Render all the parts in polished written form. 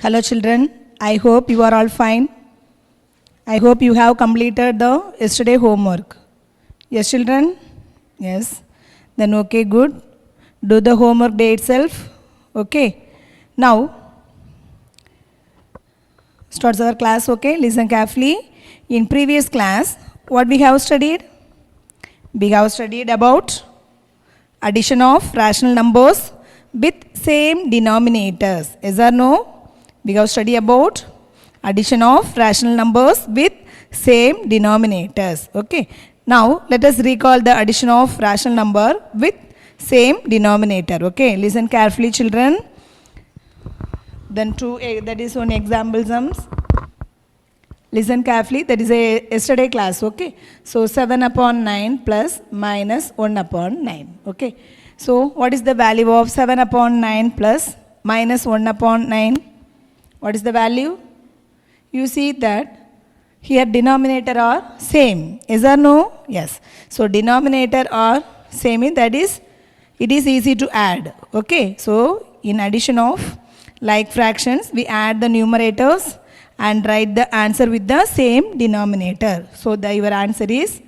Hello children, I hope you are all fine. I hope you have completed the yesterday homework. Yes children? Yes. Then okay, good. Do the homework day itself. Okay. Now, starts our class, okay? Listen carefully. In previous class, what we have studied? We have studied about addition of rational numbers with same denominators. Yes or no? We have studied about addition of rational numbers with same denominators. Okay. Now, let us recall the addition of rational number with same denominator. Okay. Listen carefully, children. Then that is one example sums. Listen carefully. That is a yesterday class. Okay. So, 7 upon 9 plus minus 1 upon 9. Okay. So, what is the value of 7 upon 9 plus minus 1 upon 9? What is the value? You see that here denominator are same. Yes or no? Yes. So denominator are same, that is, it is easy to add. Okay. So in addition of like fractions, we add the numerators and write the answer with the same denominator. So your answer is,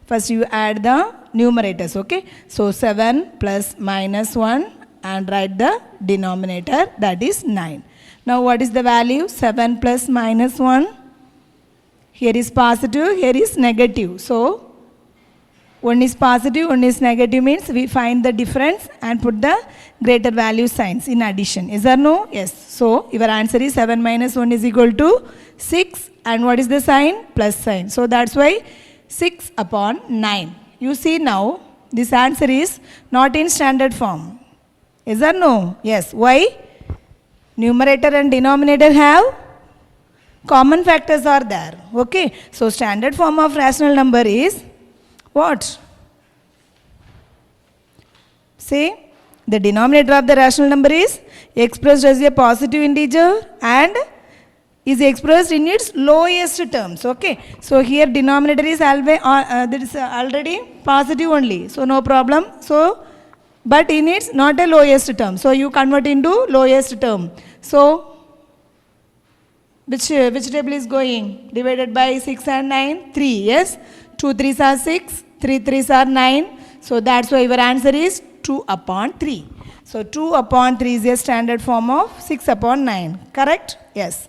first you add the numerators. Okay. So 7 plus minus 1 and write the denominator, that is 9. Now what is the value? 7 plus minus 1. Here is positive, here is negative. So, one is positive, one is negative means we find the difference and put the greater value signs in addition. Is there no? Yes. So, your answer is 7 minus 1 is equal to 6. And what is the sign? Plus sign. So, that's why 6 upon 9. You see now, this answer is not in standard form. Is there no? Yes. Why? Numerator and denominator have common factors are there. Okay. So, standard form of rational number is what? Say, the denominator of the rational number is expressed as a positive integer and is expressed in its lowest terms. Okay. So, here denominator is already positive only. So, no problem. So, but in its not a lowest term. So, you convert into lowest term. So, which table is going? Divided by 6 and 9? 3. Yes. 2 3s are 6. 3 3s are 9. So, that's why your answer is 2 upon 3. So, 2 upon 3 is a standard form of 6 upon 9. Correct? Yes.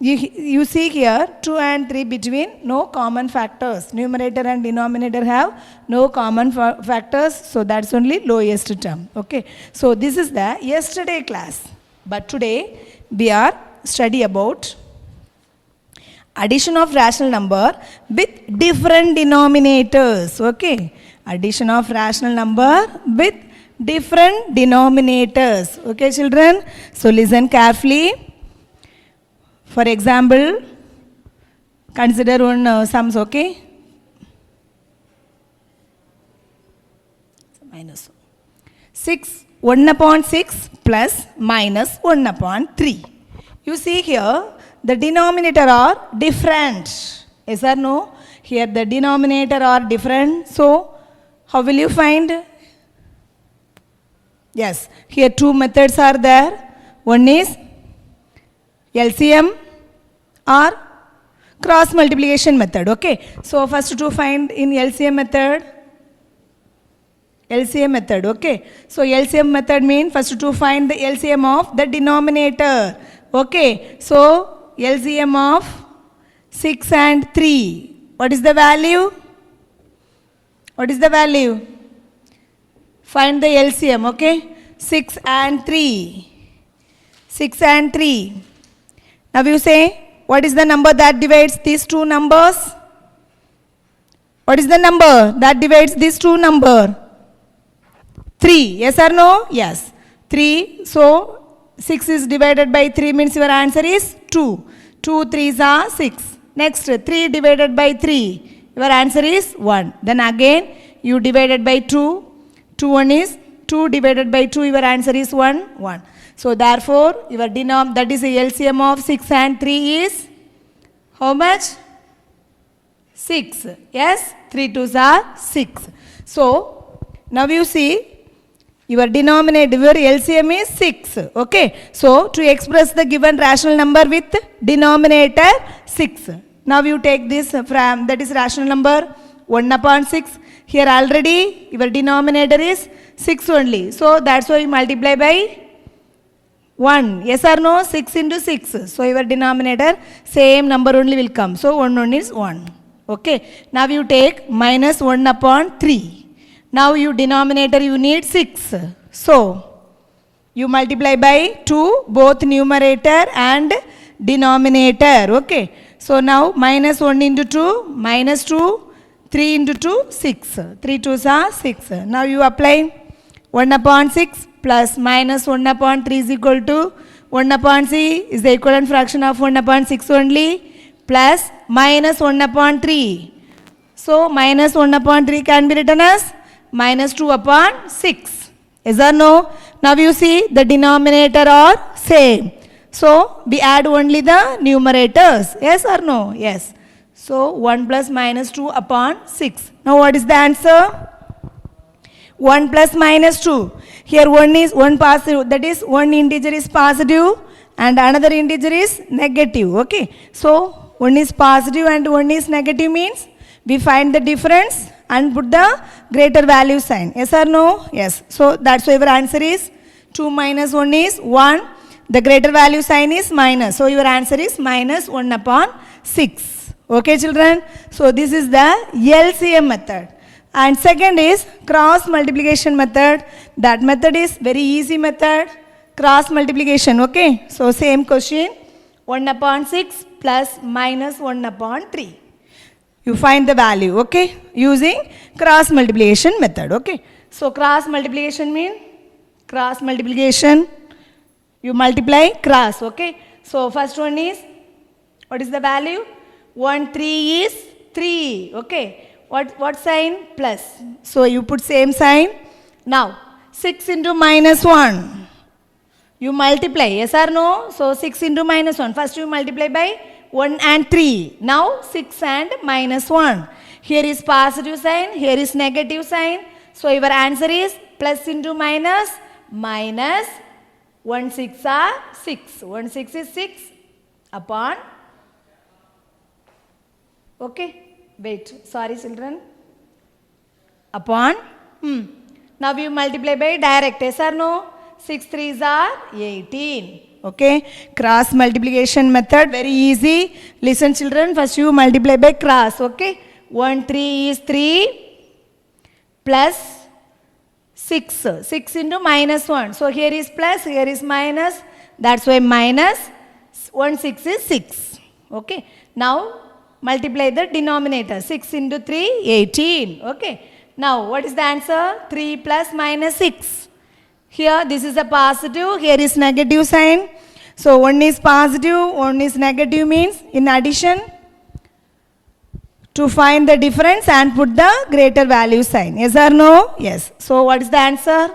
You see here 2 and 3 between no common factors. Numerator and denominator have no common factors. So, that's only lowest term. Okay. So, this is the yesterday class. But today we are study about addition of rational number with different denominators. Okay. Addition of rational number with different denominators. Okay, children. So, listen carefully. For example, consider one sums, okay? Minus 6, 1 upon 6 plus minus 1 upon 3. You see here, the denominator are different. Yes or no? Here the denominator are different. So, how will you find? Yes, here two methods are there. One is LCM or cross multiplication method. Okay. So, first to find in LCM method. Okay. So, LCM method means first to find the LCM of the denominator. Okay. So, LCM of 6 and 3. What is the value? What is the value? Find the LCM. Okay. 6 and 3. 6 and 3. Now you say, what is the number that divides these two numbers? What is the number that divides these two numbers? 3. Yes or no? Yes. 3. So, 6 is divided by 3 means your answer is 2. 2 3s are 6. Next, 3 divided by 3. Your answer is 1. Then again, you divided by 2. 2 1 is 2 divided by 2. Your answer is 1. 1. So, therefore, your that is the LCM of 6 and 3 is how much? 6. Yes, 3 2s are 6. So, now you see Your denominator, your LCM is 6. Okay. So to express the given rational number with denominator 6. Now you take this from, that is rational number 1 upon 6. Here already your denominator is 6 only. So that's why you multiply by 1. Yes or no? 6 into 6. So your denominator same number only will come. So 1 is 1. Okay. Now you take minus 1 upon 3. Now you denominator you need 6. So you multiply by 2 both numerator and denominator. Okay. So now minus 1 into 2 minus 2 3 into 2 6. 3 2s are 6. Now you apply 1 upon 6 plus minus 1 upon 3 is equal to 1 upon c is the equivalent fraction of 1 upon 6 only plus minus 1 upon 3. So minus 1 upon 3 can be written as minus 2 upon 6. Yes or no? Now you see the denominator are same. So we add only the numerators. Yes or no? Yes. So 1 plus minus 2 upon 6. Now what is the answer? 1 plus minus 2. Here 1 is 1 positive. That is one integer is positive and another integer is negative. Okay. So one is positive and one is negative means we find the difference and put the greater value sign. Yes or no? Yes. So that's why your answer is 2 minus 1 is 1. The greater value sign is minus. So your answer is minus 1 upon 6. Okay children. So this is the LCM method. And second is cross multiplication method. That method is very easy method. Cross multiplication. Okay. So same question. 1 upon 6 plus minus 1 upon 3. You find the value, okay, using cross multiplication method, okay. So cross multiplication means cross multiplication, you multiply cross, okay. So first one is, what is the value? 1 3 is 3, okay. What sign? Plus. So you put same sign. Now 6 into minus 1, you multiply, yes or no? So 6 into minus 1, first you multiply by 1 and 3. Now 6 and minus 1. Here is positive sign, here is negative sign. So your answer is plus into minus, minus 1 6 are 6. 1 6 is 6 upon. Okay, wait, sorry children. Upon. Now you multiply by direct, yes or no? 6 3s are 18. Okay, cross multiplication method, very easy. Listen children, first you multiply by cross, okay. 1 3 is 3 plus 6. 6 into minus 1. So here is plus, here is minus. That's why minus 1 6 is 6. Okay, now multiply the denominator. 6 into 3, 18. Okay, now what is the answer? 3 plus minus 6. Here this is a positive, here is negative sign. So one is positive, one is negative means in addition to find the difference and put the greater value sign. Yes or no? Yes. So what is the answer?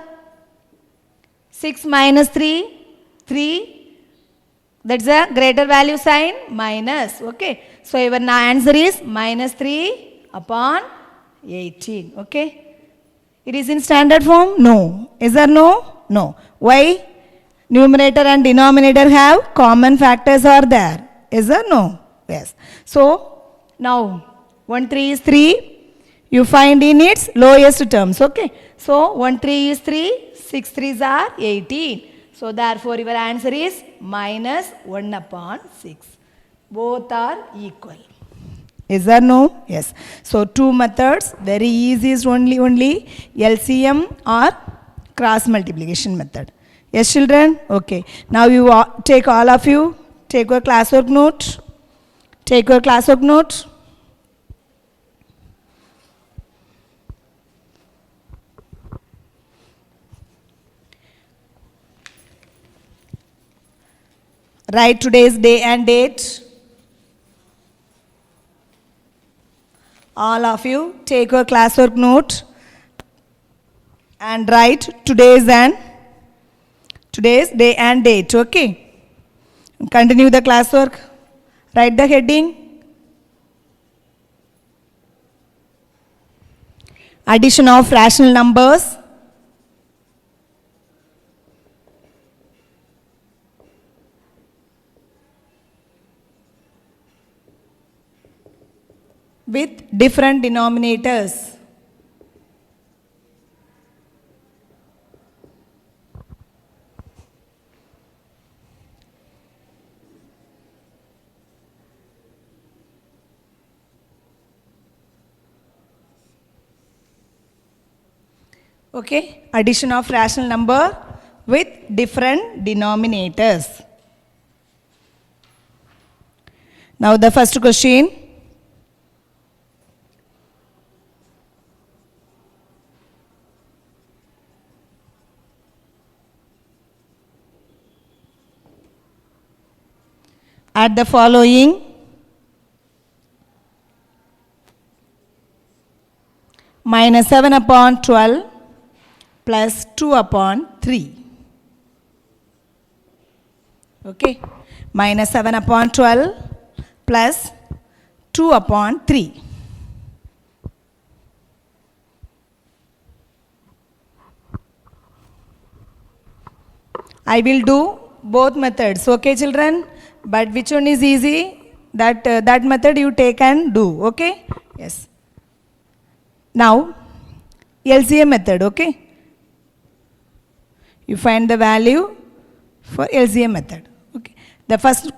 6 minus 3, 3. That's a greater value sign, minus. Okay. So your answer is minus 3 upon 18. Okay. It is in standard form? No. Is there no? No. Why? Numerator and denominator have common factors are there. Is there no? Yes. So now 1 3 is 3. You find in its lowest terms. Okay. So 1 3 is 3. 6 3s are 18. So therefore your answer is minus 1 upon 6. Both are equal. Is there no? Yes. So two methods, very easy is only LCM or cross multiplication method. Yes children? Okay. Now you take all of you, take your classwork note. Take your classwork note. Write today's day and date. All of you take your classwork note and write today's day and date. Okay. Continue the classwork. Write the heading. Addition of rational numbers. with different denominators. Okay, addition of rational number with different denominators. Now the first question. Add the following. Minus 7 upon 12 plus 2 upon 3. Okay, minus 7 upon 12 plus 2 upon 3. I will do both methods, okay children? But which one is easy? That method you take and do, okay? Yes. Now, LCM method, okay? You find the value for LCM method. Okay. The first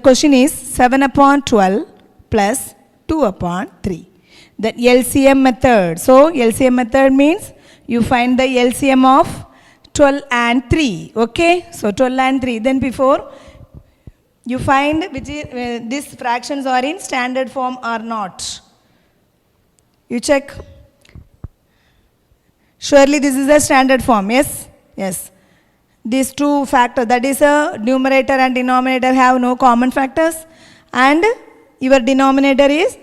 question is 7 upon 12 plus 2 upon 3. The LCM method. So LCM method means you find the LCM of 12 and 3. Okay. So 12 and 3. Then before you find which is, these fractions are in standard form or not. You check. Surely this is a standard form. Yes. Yes. These two factors, that is a numerator and denominator have no common factors, and your denominator is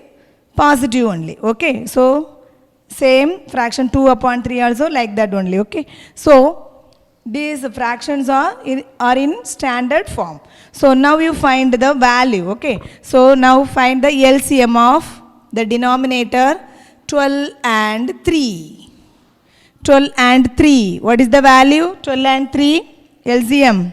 positive only. Okay, so same fraction 2 upon 3 also like that only. Okay, so these fractions are in standard form. So now you find the value. Okay, so now find the LCM of the denominator 12 and 3. 12 and 3. What is the value? 12 and 3. LCM.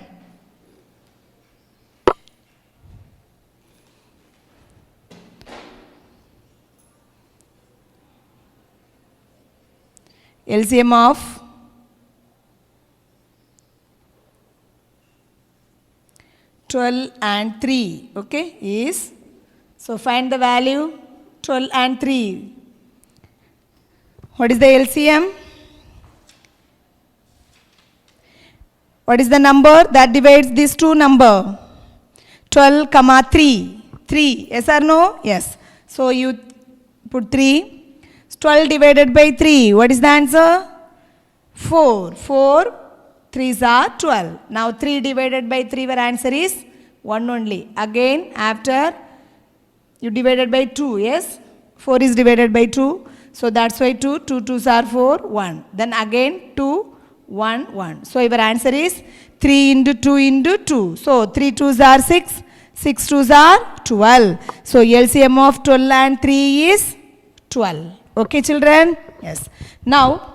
LCM of 12 and 3. Okay, is, so find the value 12 and 3. What is the LCM? What is the number that divides these two number? 12, 3. 3. Yes or no? Yes. So you put 3. 12 divided by 3. What is the answer? 4. 4. 3s are 12. Now 3 divided by 3, your answer is 1 only. Again, after you divided by 2. Yes? 4 is divided by 2. So that's why 2. 2 2s are 4. 1. Then again 2. 1, 1. So your answer is 3 into 2 into 2. So 3 2s are 6. 6 2s are 12. So LCM of 12 and 3 is 12. Okay children? Yes. Now,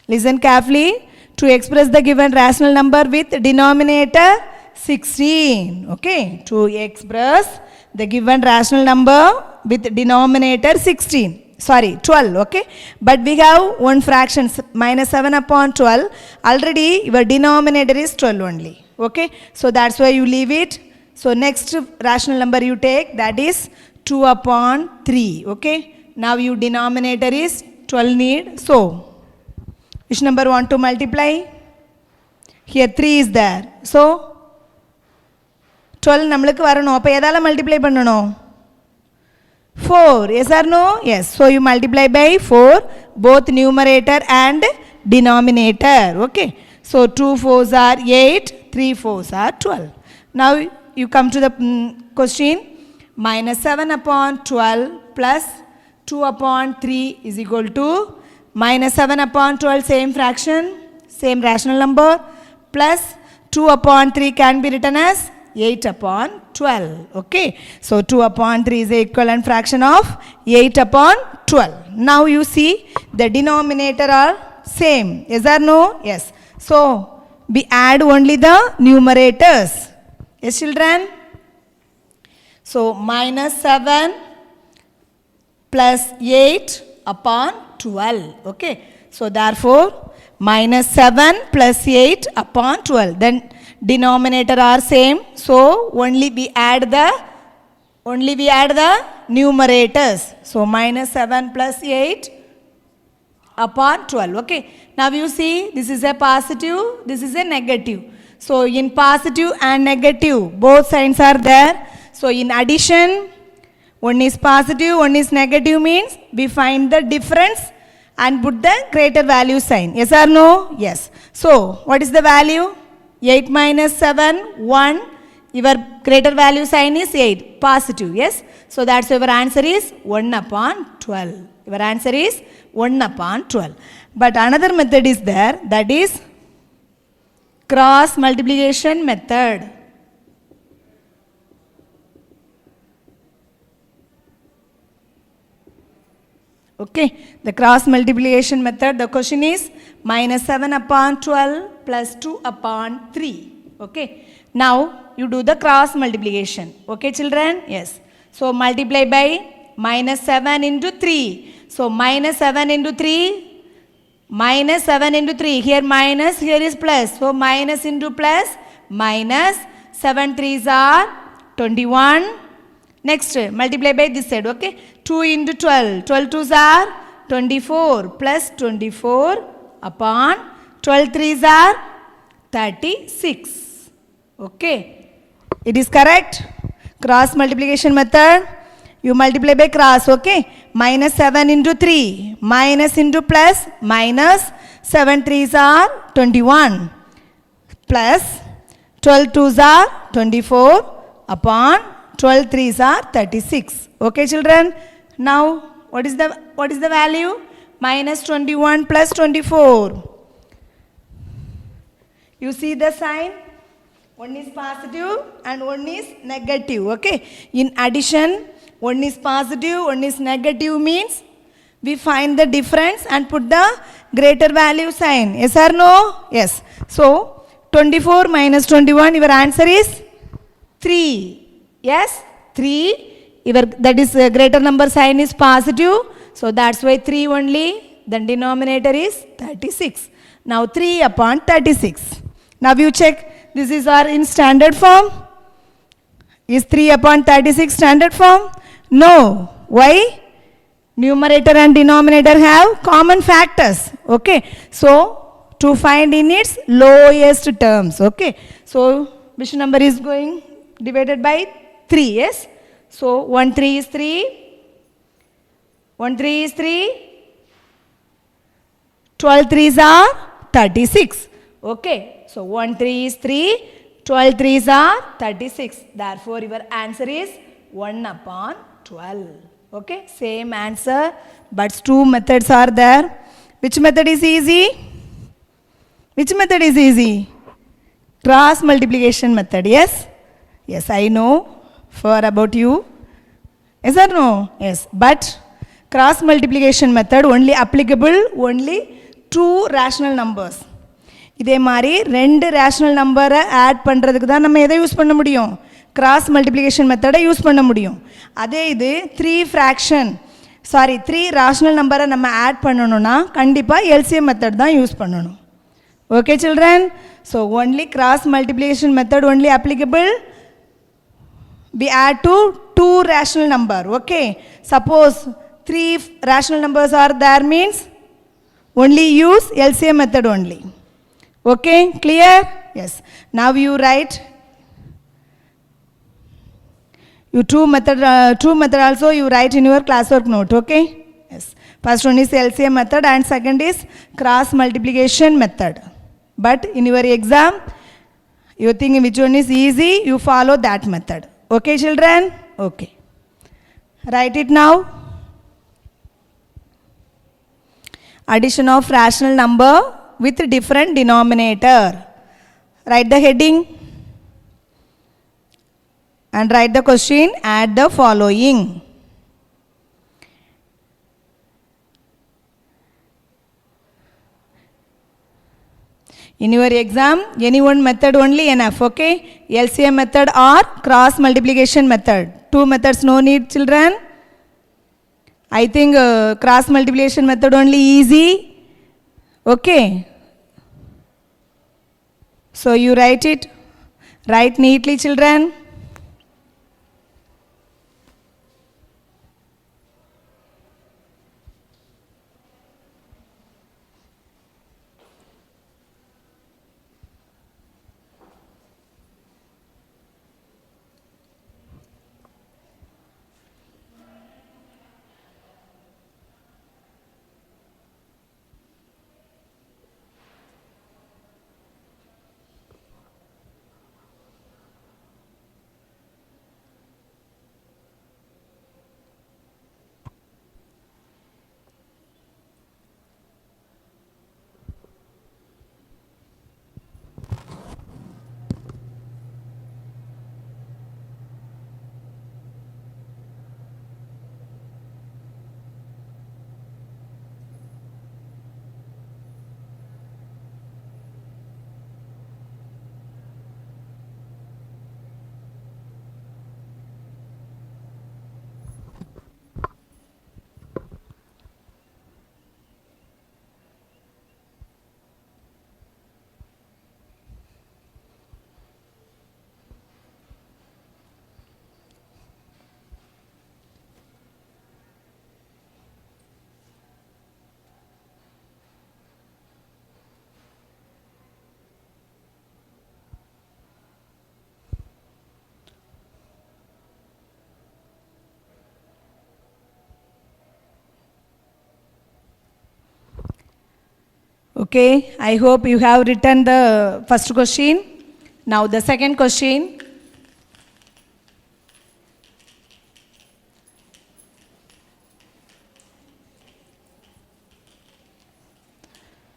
listen carefully. To express the given rational number with denominator 16. Okay. To express the given rational number with denominator 16. Sorry, 12, okay? But we have one fraction, minus 7 upon 12. Already your denominator is 12 only, okay? So that's why you leave it. So next rational number you take, that is 2 upon 3, okay? Now your denominator is 12 need. So, which number want to multiply? Here 3 is there. So, 12 nammalukku varano. Appo edala multiply pannano? 4. Yes or no? Yes. So you multiply by 4, both numerator and denominator. Okay. So 2 4s are 8, 3 4s are 12. Now you come to the question. Minus 7 upon 12 plus 2 upon 3 is equal to minus 7 upon 12, same fraction, same rational number, plus 2 upon 3 can be written as 8 upon 12. Okay. So 2 upon 3 is the equivalent fraction of 8 upon 12. Now you see the denominator are same. Yes or no? Yes. So we add only the numerators. Yes children? So minus 7 plus 8 upon 12. Okay. So therefore, minus 7 plus 8 upon 12. Then denominator are same. So only we add the numerators. So minus 7 plus 8 upon 12. Okay. Now you see, this is a positive, this is a negative. So in positive and negative, both signs are there. So in addition, one is positive, one is negative, means we find the difference and put the greater value sign. Yes or no? Yes. So what is the value? 8 minus 7, 1. Your greater value sign is 8. Positive. Yes. So that's your answer is 1 upon 12. Your answer is 1 upon 12. But another method is there, that is cross multiplication method. Okay, the cross multiplication method, the question is minus 7 upon 12 plus 2 upon 3. Okay, now you do the cross multiplication. Okay, children? Yes. So multiply by minus 7 into 3. So minus 7 into 3, minus 7 into 3. Here minus, here is plus. So minus into plus, minus 7 3s are 21. Next, multiply by this side, okay? 2 into 12. 12 2s are 24 plus 24 upon 12 3s are 36. Okay? It is correct? Cross multiplication method. You multiply by cross, okay? Minus 7 into 3. Minus into plus, minus 7 3s are 21. Plus 12 2s are 24 upon 12 3s are 36. Okay, children? Now, what is the value? Minus 21 plus 24. You see the sign? One is positive and one is negative. Okay? In addition, one is positive, one is negative, means we find the difference and put the greater value sign. Yes or no? Yes. So, 24 minus 21, your answer is 3. Yes, 3. That is greater number sign is positive. So that's why 3 only. Then denominator is 36. Now 3 upon 36. Now you check. This is our in standard form. Is 3 upon 36 standard form? No. Why? Numerator and denominator have common factors. Okay. So to find in its lowest terms. Okay. So which number is going divided by 3, yes? So 1 3 is 3, 1 3 is 3, 12 3s are 36. Okay, so 1 3 is 3, 12 3s are 36. Therefore, your answer is 1 upon 12. Okay, same answer, but two methods are there. Which method is easy? Which method is easy? Cross multiplication method, yes? Yes, I know. For about you. Yes or no? Yes. But cross multiplication method only applicable only two rational numbers. இதே மாதிரி ரெண்டு rational நம்பரை add பண்ணுறதுக்கு தான் நம்ம எதை use பண்ண முடியும்? கிராஸ் மல்டிப்ளிகேஷன் மெத்தடை யூஸ் பண்ண முடியும். அதே இது 3 ரேஷனல் நம்பரை நம்ம ஆட் பண்ணணும்னா கண்டிப்பாக எல்சிஎம் மெத்தட் தான் யூஸ் பண்ணணும். Okay children? So only cross multiplication method only applicable. We add to 2 rational number. Okay. Suppose 3 rational numbers are there, means only use LCM method only. Okay. Clear? Yes. Now you write. You two method also you write in your classwork note. Okay. Yes. First one is LCM method and second is cross multiplication method. But in your exam, you think which one is easy, you follow that method. Okay, children? Okay. Write it now. Addition of rational number with different denominator. Write the heading and write the question. Add the following. In your exam, any one method only enough, okay? LCM method or cross multiplication method. Two methods no need, children. I think cross multiplication method only easy. Okay. So you write it. Write neatly, children. Okay, I hope you have written the first question. Now the second question.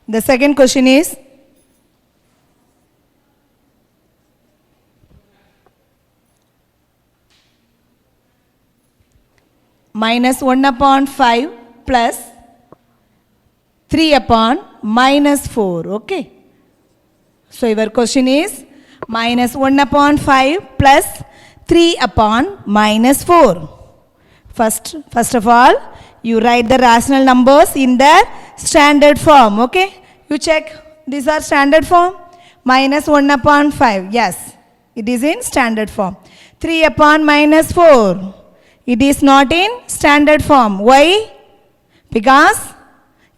The second question is minus 1 upon 5 plus 3 upon minus 4. Okay. So your question is minus 1 upon 5 plus 3 upon minus 4. First of all, you write the rational numbers in their standard form. Okay. You check. These are standard form. Minus 1 upon 5. Yes. It is in standard form. 3 upon minus 4. It is not in standard form. Why? Because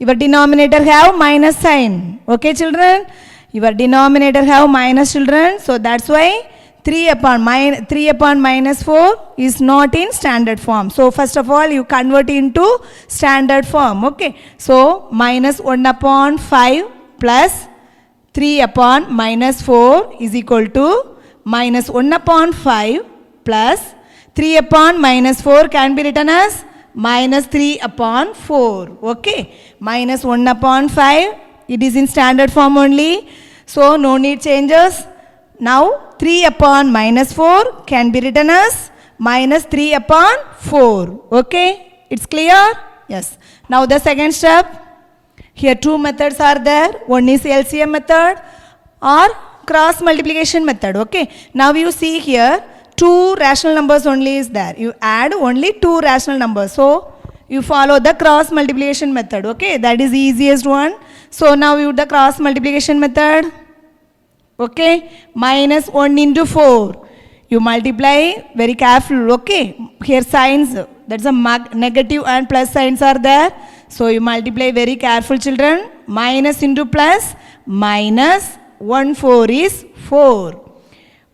your denominator have minus sign. Okay, children? Your denominator have minus, children. So that's why 3 upon minus 4 is not in standard form. So first of all, you convert into standard form. Okay. So minus 1 upon 5 plus 3 upon minus 4 is equal to minus 1 upon 5 plus 3 upon minus 4 can be written as minus 3 upon 4. Okay. Minus 1 upon 5. It is in standard form only. So no need changes. Now 3 upon minus 4 can be written as minus 3 upon 4. Okay. It's clear? Yes. Now the second step. Here two methods are there. One is LCM method or cross multiplication method. Okay. Now you see here two rational numbers only is there. You add only two rational numbers. So you follow the cross multiplication method. Okay. That is the easiest one. So now you do the cross multiplication method. Okay. Minus 1 into 4. You multiply very careful. Okay. Here signs. That's a negative and plus signs are there. So you multiply very careful, children. Minus into plus. Minus 1 4 is 4.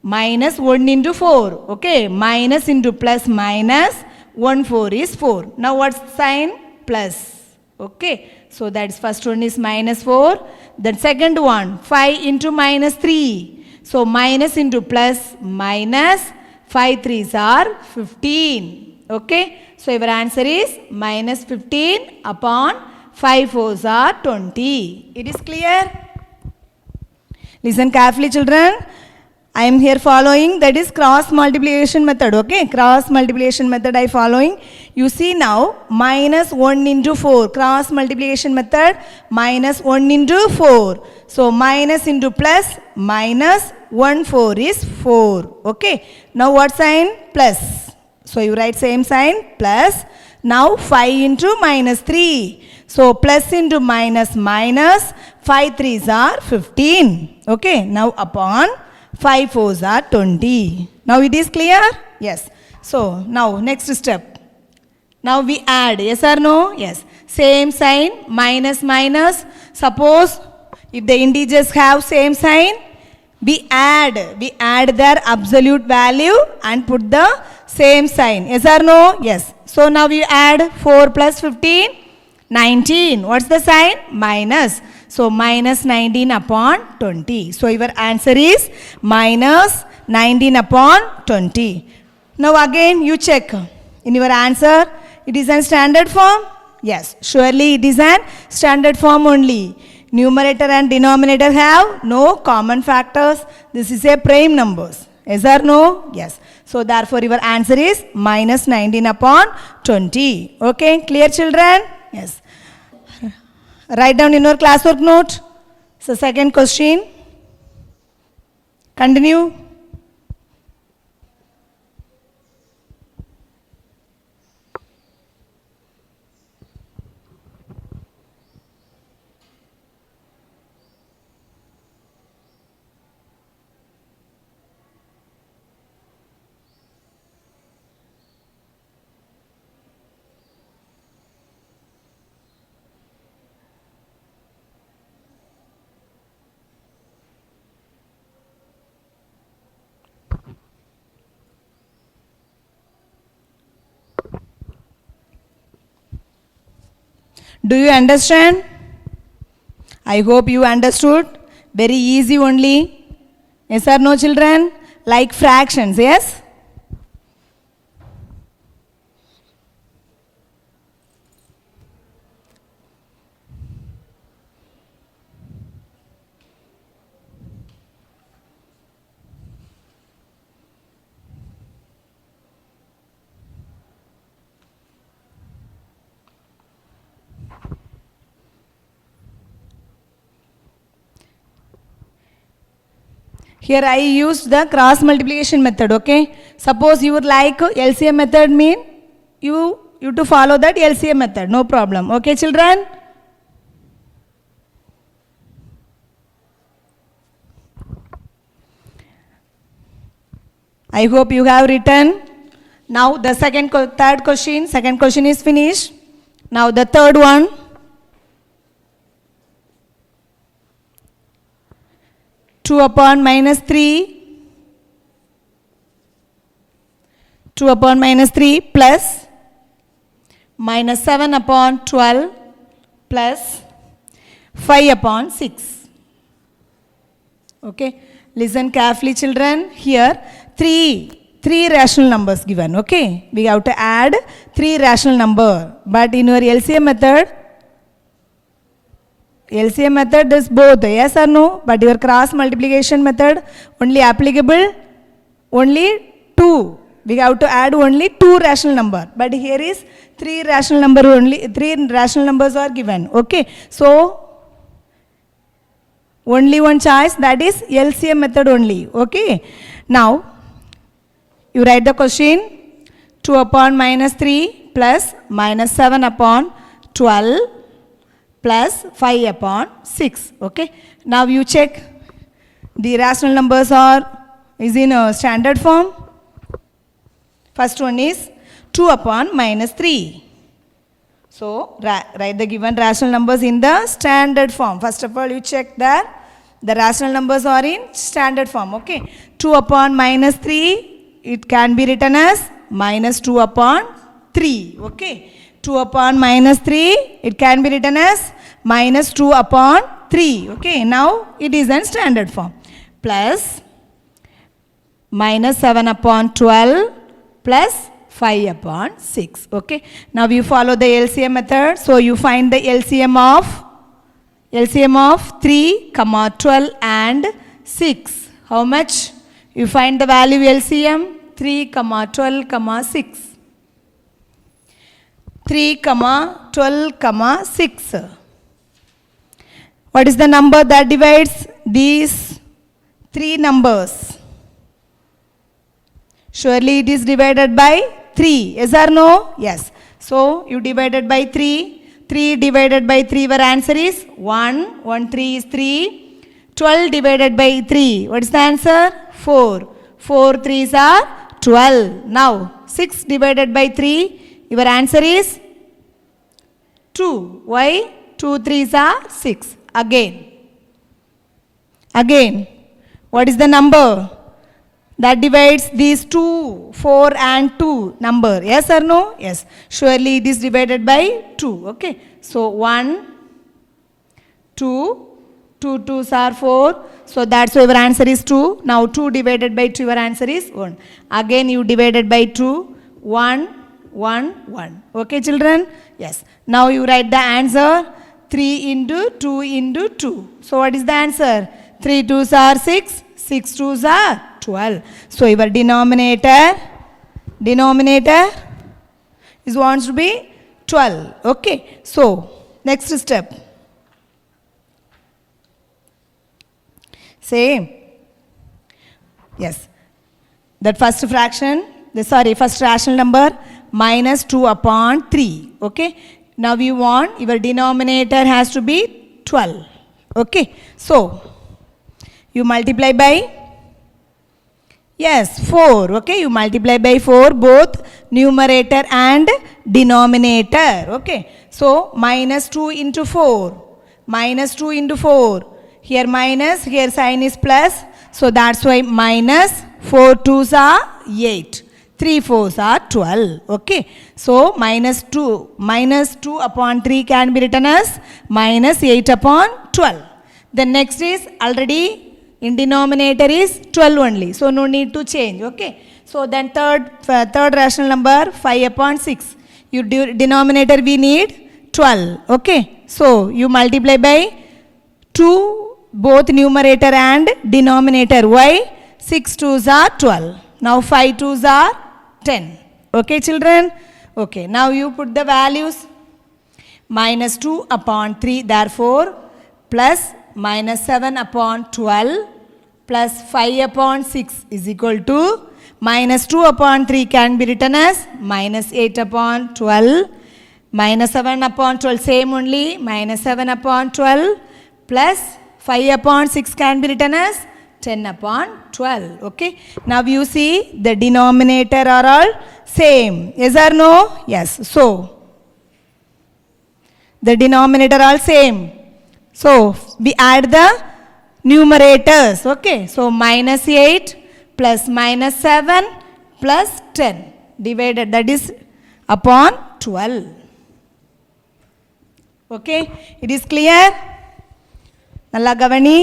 Minus 1 into 4. Okay. Minus into plus minus 1 4 is 4. Now what's sign? Plus. Okay. So that's first one is minus 4. Then second one 5 into minus 3. So minus into plus minus 5 3s are 15. Okay. So your answer is minus 15 upon 5 4s are 20. It is clear? Listen carefully, children. I am here following, that is cross multiplication method. Okay, cross multiplication method I following. You see now minus 1 into 4. Cross multiplication method minus 1 into 4. So minus into plus minus 1 4 is 4. Okay. Now what sign? Plus. So you write same sign plus. Now 5 into minus 3. So plus into minus minus, 5 3s are 15. Okay, now upon 5 4s are 20. Now it is clear? Yes. So now next step. Now we add, yes or no? Yes. Same sign, minus minus. Suppose if the integers have same sign, we add their absolute value and put the same sign. Yes or no? Yes. So now we add 4 plus 15, 19. What's the sign? Minus. So minus 19 upon 20. So your answer is minus 19 upon 20. Now again you check in your answer. It is in standard form? Yes, surely it is an standard form only. Numerator and denominator have no common factors. This is a prime numbers. Yes or no? Yes. So therefore your answer is minus 19 upon 20. Okay, clear children? Yes. Write down in your classwork note. So second question. Continue. Do you understand? I hope you understood. Very easy only. Yes or no children? Like fractions, yes? Here I used the cross multiplication method, okay? Suppose you would like LCM method mean, you to follow that LCM method, no problem. Okay children? I hope you have written. Now the third question is finished. Now the third one. 2 upon minus 3, 2 upon minus 3 plus minus 7 upon 12 plus 5 upon 6. Okay, listen carefully children. Here three rational numbers given. Okay, we have to add 3 rational number, but in your LCM method is both, yes or no? But your cross multiplication method only applicable only 2. We have to add only 2 rational number. But here is 3 rational number only. 3 rational numbers are given. Okay. So only one choice, that is LCM method only. Okay. Now you write the question. 2 upon minus 3 plus minus 7 upon 12 plus 5 upon 6. Okay. Now you check the rational numbers is in a standard form. First one is 2 upon minus 3. So write the given rational numbers in the standard form. First of all you check that the rational numbers are in standard form. Okay. 2 upon minus 3, it can be written as minus 2 upon 3. Okay. 2 upon minus 3, it can be written as minus 2 upon 3. Okay, now it is in standard form. Plus minus 7 upon 12 plus 5 upon 6. Okay, now you follow the LCM method. So you find the LCM of 3, 12 and 6. How much? You find the value LCM 3, 12, 6. 3, 12, 6. What is the number that divides these 3 numbers? Surely it is divided by 3. Yes or no? Yes. So you divided by 3. 3 divided by 3, your answer is 1. 1 3 is 3. 12 divided by 3, what is the answer? 4. 4 3s are 12. Now 6 divided by 3, your answer is 2. Why? 2 3s are 6. Again, what is the number that divides these 2, 4 and 2 number? Yes or no? Yes. Surely it is divided by 2. Okay. So 1, 2, 2 2s are 4. So that's why your answer is 2. Now 2 divided by 2, your answer is 1. Again you divided by 2, 1, 1, 1. Okay children? Yes. Now you write the answer 3 into 2 into 2. So what is the answer? 3 2s are 6, 6 2s are 12. So your denominator is wants to be 12. Okay. So next step. Same. Yes. That first fraction, first rational number minus 2 upon 3. Okay. Now you want your denominator has to be 12. Okay. So you multiply by, yes, 4. Okay. You multiply by 4 both numerator and denominator. Okay. So minus 2 into 4. Minus 2 into 4. Here minus, here sign is plus. So that's why minus 4 2s are 8. 3 4s are 12. Okay. So minus 2 upon 3 can be written as minus 8 upon 12. The next is already in denominator is 12 only. So no need to change. Okay. So then third rational number 5 upon 6. You denominator we need 12. Okay. So you multiply by 2 both numerator and denominator. Why? 6 2s are 12. Now 5 2s are 10. Okay children? Okay. Now you put the values. Minus 2 upon 3 therefore plus minus 7 upon 12 plus 5 upon 6 is equal to minus 2 upon 3 can be written as minus 8 upon 12 minus 7 upon 12 same only minus 7 upon 12 plus 5 upon 6 can be written as 10 upon 12. Okay. Now you see the denominator are all same. Yes or no? Yes. So the denominator all same. So we add the numerators. Okay. So minus 8 plus minus 7 plus 10 divided, that is upon 12. Okay. It is clear? நல்லா கவனி,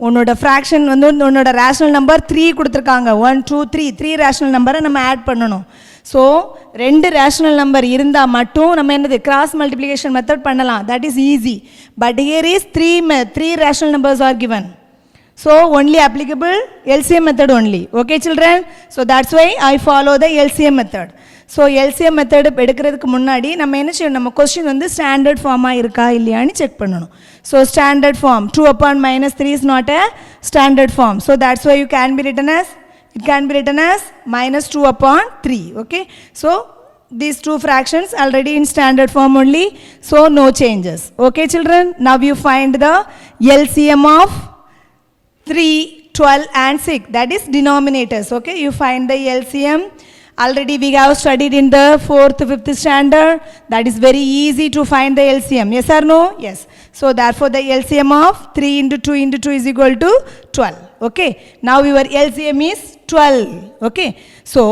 உன்னோட fraction வந்து உன்னோட rational number 3 கொடுத்துருக்காங்க. 1 2 3 rational நம்பரை நம்ம add பண்ணணும். So 2 rational number இருந்தால் மட்டும் நம்ம என்னது கிராஸ் மல்டிப்ளிகேஷன் மெத்தட் பண்ணலாம். That is easy. But here is 3 rational numbers are given. So only applicable LCM method only. Okay children? So that's why I follow the LCM method. So LCM method எடுக்கிறதுக்கு முன்னாடி நம்ம என்ன செய்யணும், நம்ம question வந்து standard ஃபார்மாக இருக்கா இல்லையான்னு check பண்ணணும். So standard form 2 upon minus 3 is not a standard form. So that's why it can be written as minus 2 upon 3. Okay. So these two fractions already in standard form only. So no changes. Okay children? Now you find the LCM of 3, 12 and 6, that is denominators. Okay, you find the LCM. Already we have studied in the 4th, 5th standard. That is very easy to find the LCM. Yes or no? Yes. So therefore the LCM of 3 into 2 into 2 is equal to 12. Okay, now your LCM is 12. Okay, so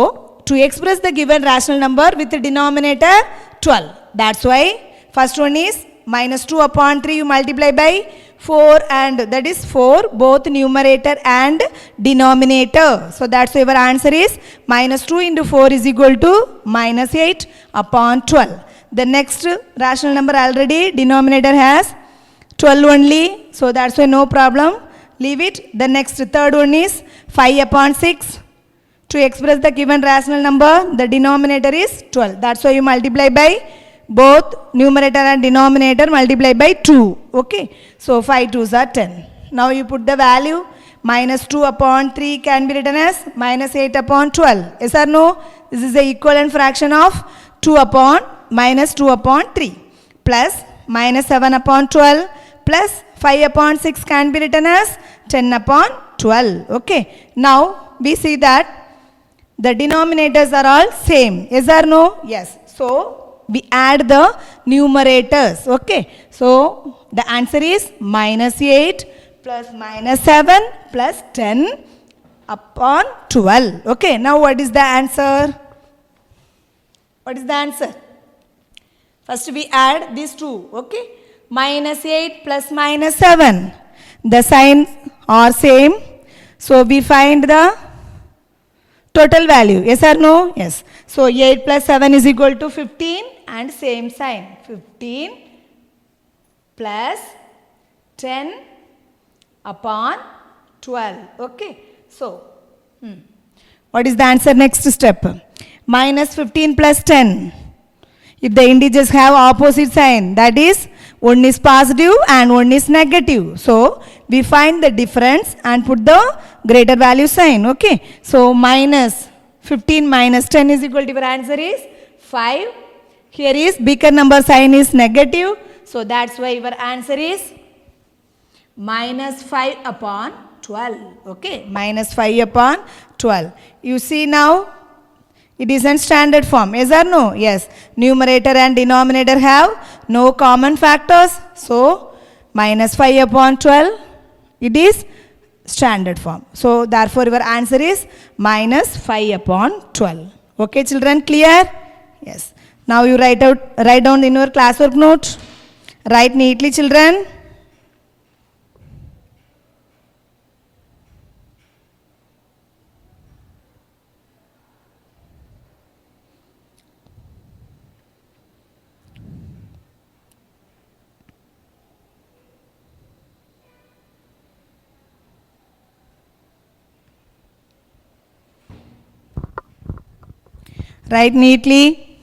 to express the given rational number with the denominator 12, that's why first one is minus 2 upon 3 you multiply by 4 and that is 4 both numerator and denominator. So that's why your answer is minus 2 into 4 is equal to minus 8 upon 12. The next rational number already denominator has 12 only. So that's why no problem. Leave it. The next third one is 5 upon 6. To express the given rational number, the denominator is 12. That's why you multiply by both numerator and denominator multiply by 2. Okay. So 5 2s are 10. Now you put the value. Minus 2 upon 3 can be written as minus 8 upon 12. Yes or no? This is the equivalent fraction of 2 upon minus 2 upon 3 plus minus 7 upon 12 plus 5 upon 6 can be written as 10 upon 12. Okay. Now we see that the denominators are all same. Yes or no? Yes. So we add the numerators. Okay. So the answer is minus 8 plus minus 7 plus 10 upon 12. Okay. Now what is the answer? What is the answer? First we add these two. Okay. Minus 8 plus minus 7. The signs are same. So we find the total value. Yes or no? Yes. So 8 plus 7 is equal to 15 and same sign. 15 plus 10 upon 12. Okay. So, what is the answer next step? Minus 15 plus 10. If the integers have opposite sign, that is one is positive and one is negative. So, we find the difference and put the greater value sign. Okay. So, minus 15 minus 10 is equal to, your answer is 5. Here is bigger number sign is negative. So, that's why your answer is minus 5 upon 12. Okay. Minus 5 upon 12. You see now, it is in standard form. Yes or no? Yes. Numerator and denominator have no common factors. So, minus 5 upon 12, it is standard form. So, therefore, your answer is minus 5 upon 12. Okay, children, clear? Yes. Now, you write down in your classwork note. Write neatly, children. Write neatly.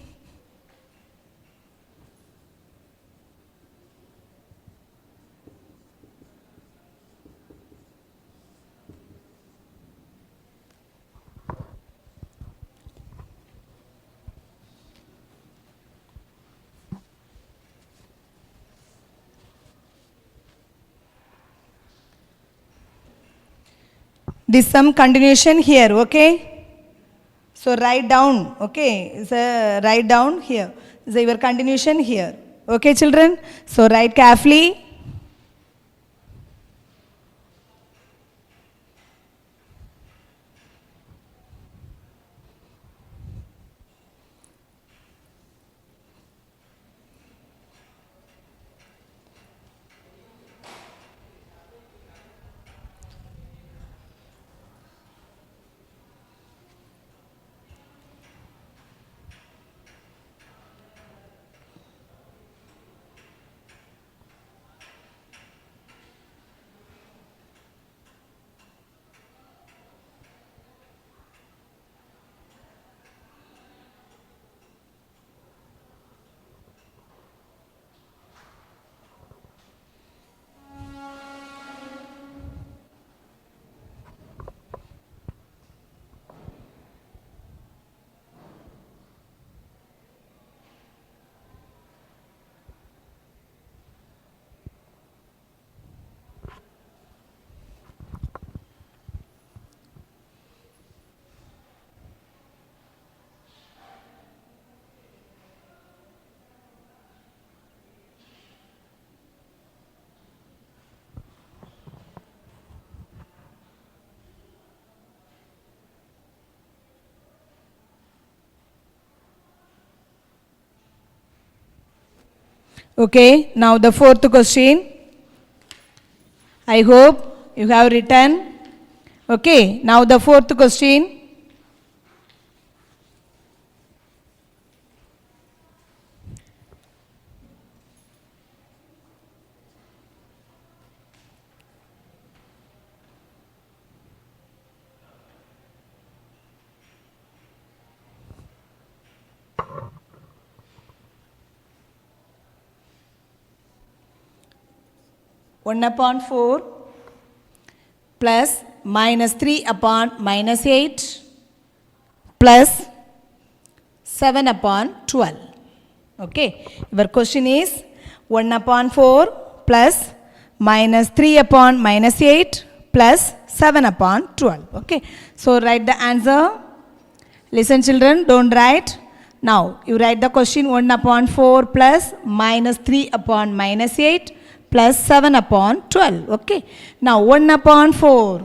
This some continuation here, okay? So write down, okay? So write down here. So your continuation here. Okay, children? So write carefully. Okay, now the fourth question. I hope you have written. Okay, now the fourth question. One upon 4 plus minus 3 upon minus 8 plus 7 upon 12. Okay, your question is 1 upon 4 plus minus 3 upon minus 8 plus 7 upon 12. Okay, so write the answer. Listen children, don't write. Now you write the question 1 upon 4 plus minus 3 upon minus 8 plus 7 upon 12. Okay, now 1 upon 4,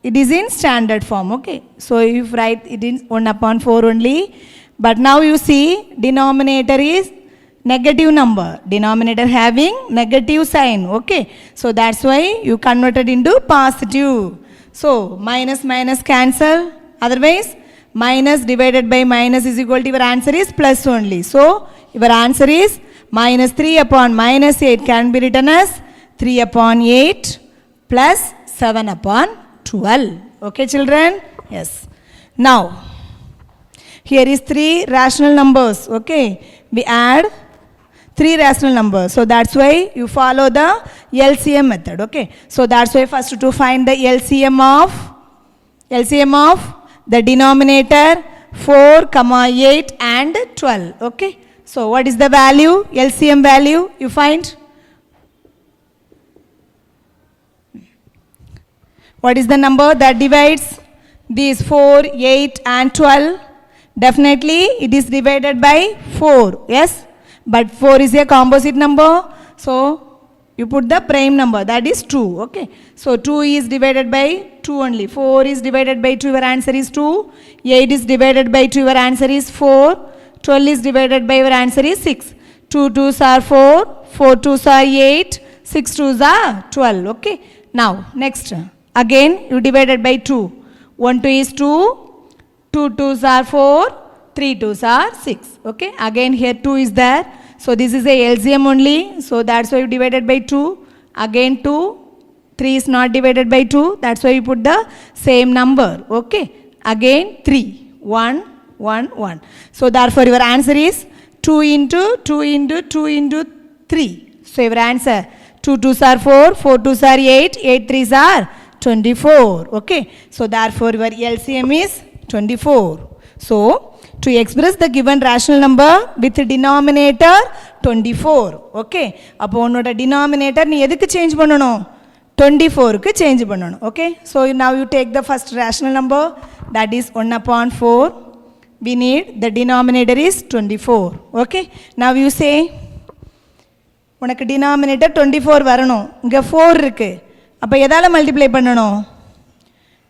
it is in standard form. Okay, so you write it in 1 upon 4 only. But now you see denominator is negative number, denominator having negative sign. Okay, so that's why you converted into positive. So minus minus cancel, otherwise minus divided by minus is equal to your answer is plus only. So your answer is minus 3 upon minus 8 can be written as 3 upon 8 plus 7 upon 12. Okay children? Yes. Now here is 3 rational numbers. Okay, we add 3 rational numbers. So that's why you follow the LCM method. Okay, so that's why first to find the LCM of the denominator 4, 8 and 12. Okay, so what is the value? LCM value you find? What is the number that divides these 4, 8 and 12? Definitely it is divided by 4. Yes, but 4 is a composite number. So you put the prime number, that is 2. Okay, so 2 is divided by 2 only. 4 is divided by 2, your answer is 2. 8 is divided by 2, your answer is 4. 12 is divided by, your answer is 6. 2 2s are 4, 4 2s are 8, 6 2s are 12. Okay, now next, again you divided by 2. 1 2 is 2, 2 2s are 4, 3 2s are 6. Okay, again here 2 is there. So this is a LCM only. So that's why you divided by 2. Again 2. 3 is not divided by 2. That's why you put the same number. Okay. Again 3. 1, 1, 1. So therefore your answer is 2 into 2 into 2 into 3. So your answer 2 2s are 4, 4 2s are 8, 8 3s are 24. Okay. So therefore your LCM is 24. So to express the given rational number with denominator 24. Okay. அப்போ உன்னோட denominator நீ எதுக்கு change பண்ணணும்? 24 க்கு change பண்ணணும். Okay. So now you take the first rational number, that is 1 upon 4. We need the denominator is 24. Okay. Now you say உனக்கு denominator 24 வரணும். இங்க 4 இருக்கு. அப்போ எதால multiply பண்ணணும்?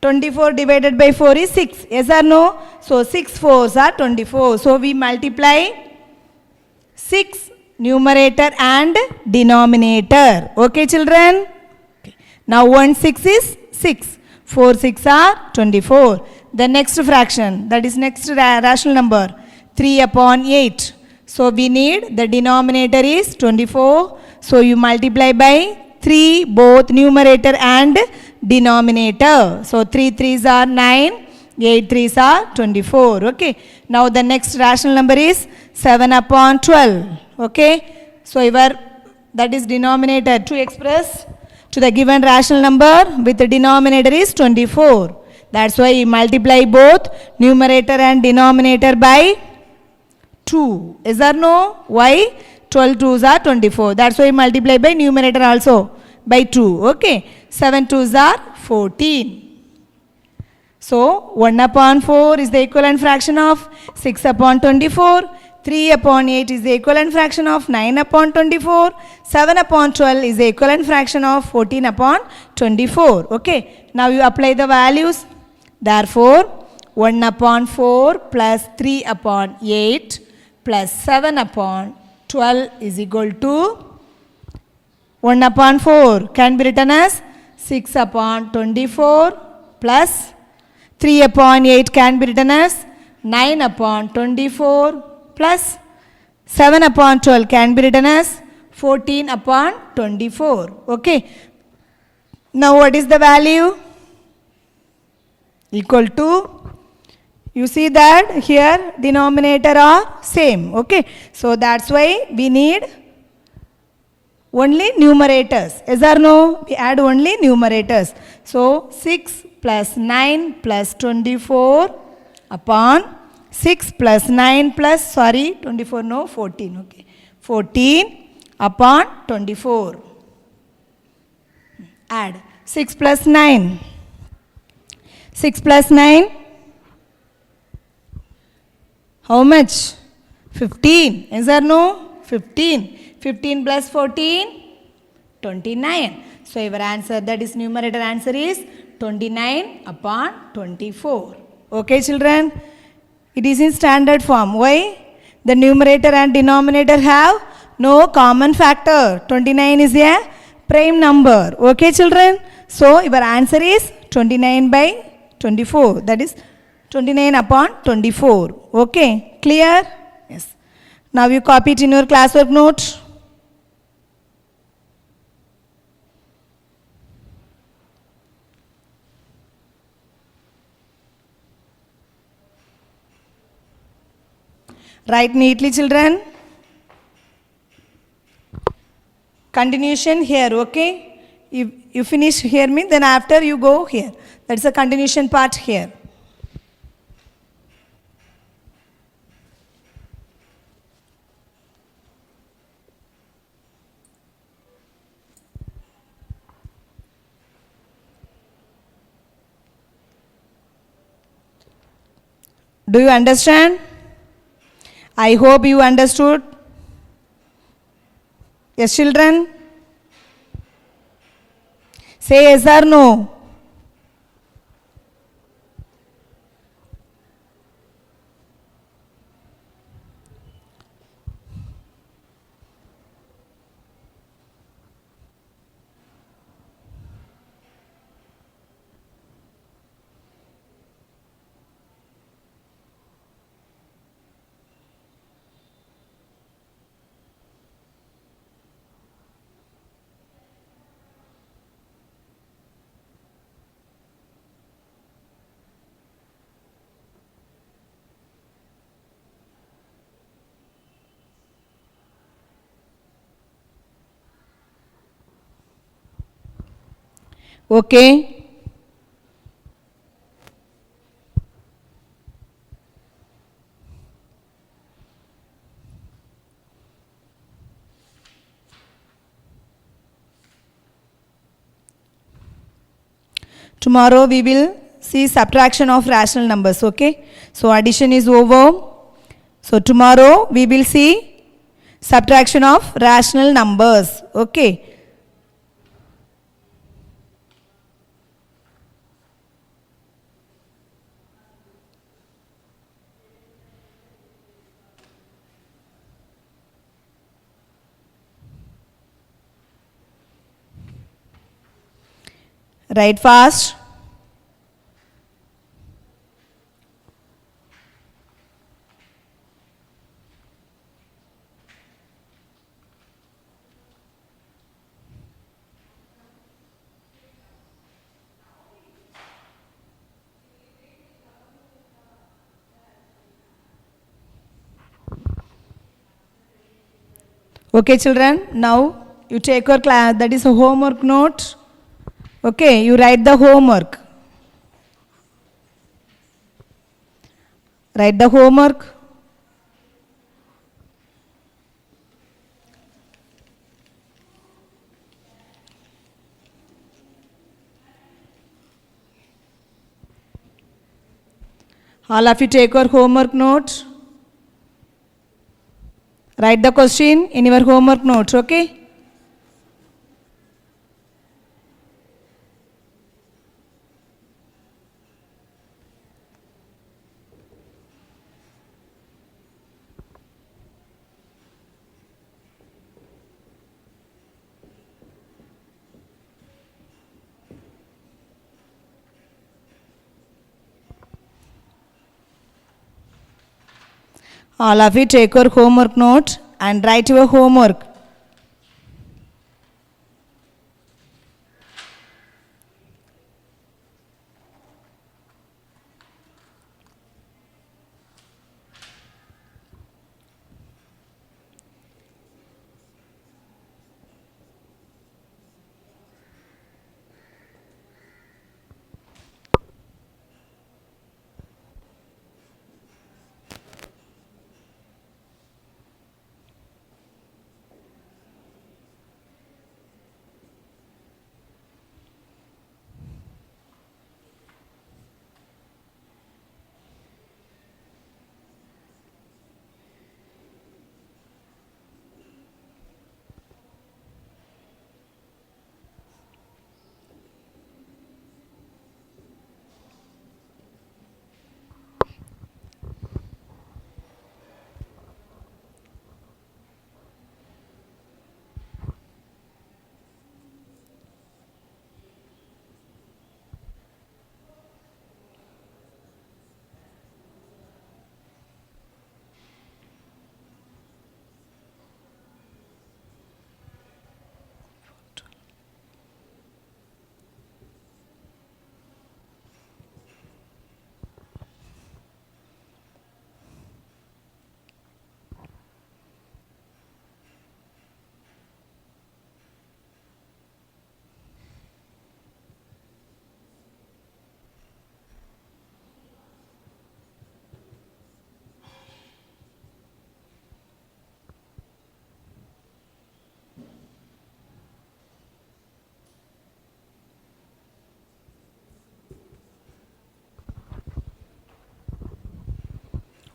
24 divided by 4 is 6. Yes or no? So 6 4s are 24. So we multiply 6 numerator and denominator. Okay children? Okay. Now 1 6 is 6. 4 6 are 24. The next fraction, that is next rational number, 3 upon 8. So we need the denominator is 24. So you multiply by 3 both numerator and denominator. So 3 3s are 9, 8 3s are 24. Okay. Now the next rational number is 7 upon 12. Okay. So that is denominator to express to the given rational number with the denominator is 24. That's why you multiply both numerator and denominator by 2. Is there no? Why? 12 2s are 24. That's why you multiply by numerator also by 2. Okay. 7 2s are 14. So 1 upon 4 is the equivalent fraction of 6 upon 24. 3 upon 8 is the equivalent fraction of 9 upon 24. 7 upon 12 is the equivalent fraction of 14 upon 24. Okay. Now you apply the values. Therefore 1 upon 4 plus 3 upon 8 plus 7 upon 12 is equal to 1 upon 4 can be written as 6 upon 24 plus 3 upon 8 can be written as 9 upon 24 plus 7 upon 12 can be written as 14 upon 24. Okay. Now what is the value? Equal to, you see that here denominator are same. Okay. So that's why we need only numerators. Yes or no? We add only numerators. So 6 plus 9 plus 24 upon 6 plus 9 plus, sorry, 24, no, 14, okay. 14 upon 24. Add 6 plus 9. 6 plus 9. How much? 15. Is there no? 15. 15 plus 14. 29. So your answer, that is numerator answer is 29 upon 24. Okay children? It is in standard form. Why? The numerator and denominator have no common factor. 29 is a prime number. Okay children? So your answer is 29 by 24. That is 29 upon 24. Okay? Clear? Yes. Now you copy it in your classwork note. Write neatly children. Continuation here, okay? You finish here means then after you go here. That's the continuation part here. Do you understand? I hope you understood. Yes, children? Say yes or no. Okay. Tomorrow we will see subtraction of rational numbers, okay? So addition is over. So tomorrow we will see subtraction of rational numbers, okay? Write fast. Okay children, now you take your class, that is a homework note. Okay, you write the homework. Write the homework. All of you take your homework note. Write the question in your homework notes, okay? All of you take your homework note and write your homework.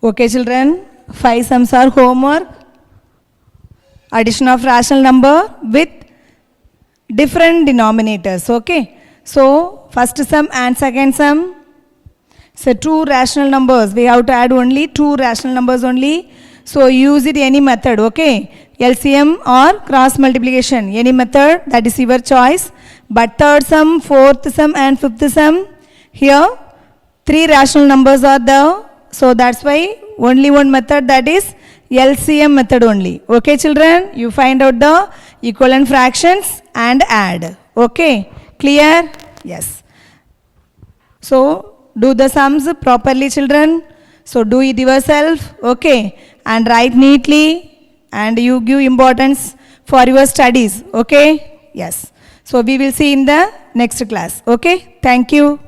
Okay, children, 5 sums are homework. Addition of rational number with different denominators. Okay. So, first sum and second sum. So, two rational numbers. We have to add only two rational numbers only. So, use it any method. Okay. LCM or cross multiplication. Any method, that is your choice. But third sum, fourth sum and fifth sum, here three rational numbers are there. So that's why only one method, that is LCM method only. Okay, children, you find out the equivalent fractions and add. Okay, clear? Yes. So do the sums properly, children. So do it yourself. Okay, and write neatly, and you give importance for your studies. Okay, yes. So we will see in the next class. Okay, thank you.